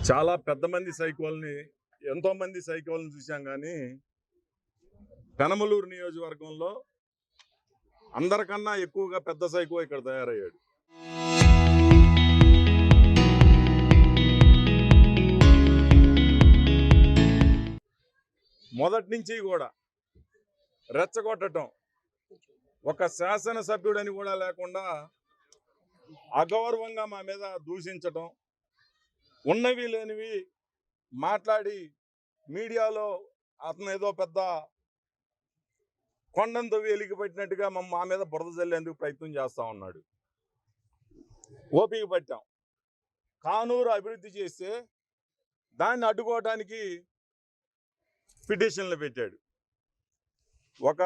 చాలా పెద్ద మంది సైకోల్ని ఎంతో మంది సైకోల్ని చూసాం కానీ పెనమలూరు నియోజకవర్గంలో అందరికన్నా ఎక్కువగా పెద్ద సైకో ఇక్కడ తయారయ్యాడు. మొదటి నుంచి కూడా రెచ్చగొట్టడం, ఒక శాసనసభ్యుడని కూడా లేకుండా అగౌరవంగా మా మీద దూషించటం, ఉన్నవి లేనివి మాట్లాడి మీడియాలో అతను ఏదో పెద్ద కొండంతో వెలిగిపెట్టినట్టుగా మా మీద బురద జల్లేందుకు ప్రయత్నం చేస్తూ ఉన్నాడు. ఓపిక పట్టాం. కానూరు అభివృద్ధి చేస్తే దాన్ని అడ్డుకోవడానికి పిటిషన్లు పెట్టాడు. ఒక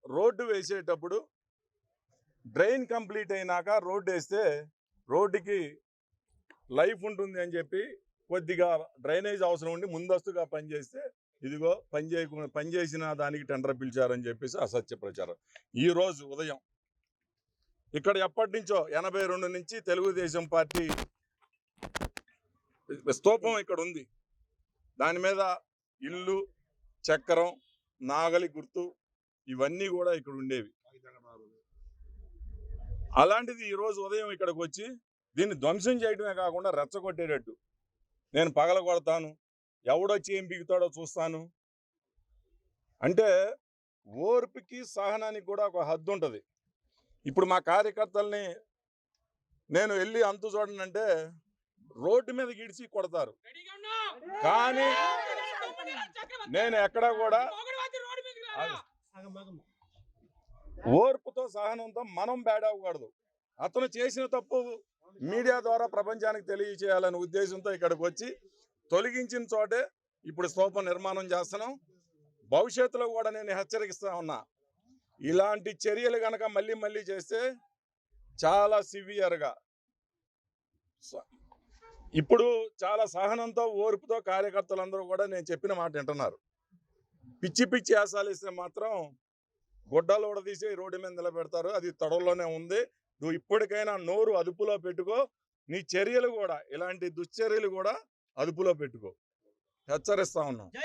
రోడ్డు వేసేటప్పుడు డ్రైన్ కంప్లీట్ అయినాక రోడ్డు వేస్తే రోడ్డుకి లైఫ్ ఉంటుంది అని చెప్పి కొద్దిగా డ్రైనేజ్ అవసరం ఉండి ముందస్తుగా పనిచేస్తే ఇదిగో పనిచేసిన దానికి టెండర్ పిలిచారని చెప్పేసి అసత్య ప్రచారం. ఈరోజు ఉదయం ఇక్కడ ఎప్పటి నుంచో 82 నుంచి తెలుగుదేశం పార్టీ స్తూపం ఇక్కడ ఉంది. దాని మీద ఇల్లు, చక్రం, నాగలి గుర్తు ఇవన్నీ కూడా ఇక్కడ ఉండేవి. అలాంటిది ఈరోజు ఉదయం ఇక్కడికి వచ్చి దీన్ని ధ్వంసం చేయడమే కాకుండా రెచ్చగొట్టేటట్టు, నేను పగల కొడతాను, ఎవడొచ్చి ఏం బిగుతాడో చూస్తాను అంటే, ఓర్పుకి సహనానికి కూడా ఒక హద్దు ఉంటుంది. ఇప్పుడు మా కార్యకర్తల్ని నేను వెళ్ళి అంతు చూడనంటే రోడ్డు మీద గిడిచి కొడతారు. కానీ నేను ఎక్కడా కూడా ఓర్పుతో సహనంతో మనం బ్యాడ్ అవ్వకూడదు. అతను చేసిన తప్పు మీడియా ద్వారా ప్రపంచానికి తెలియచేయాలనే ఉద్దేశంతో ఇక్కడికి వచ్చి తొలగించిన చోటే ఇప్పుడు స్తూపం నిర్మాణం చేస్తున్నాం. భవిష్యత్తులో కూడా నేను హెచ్చరిస్తా ఉన్నా, ఇలాంటి చర్యలు కనుక మళ్ళీ చేస్తే చాలా సివియర్గా, ఇప్పుడు చాలా సహనంతో ఓర్పుతో కార్యకర్తలందరూ కూడా నేను చెప్పిన మాట వింటున్నారు. పిచ్చి ఆశాలు ఇస్తే మాత్రం గుడ్డలు ఊడదీసి రోడ్డు మీద నిలబెడతారు. అది తొడలోనే ఉంది. నువ్వు ఇప్పటికైనా నోరు అదుపులో పెట్టుకో, నీ చర్యలు కూడా ఇలాంటి దుశ్చర్యలు కూడా అదుపులో పెట్టుకో, హెచ్చరిస్తా ఉన్నాం.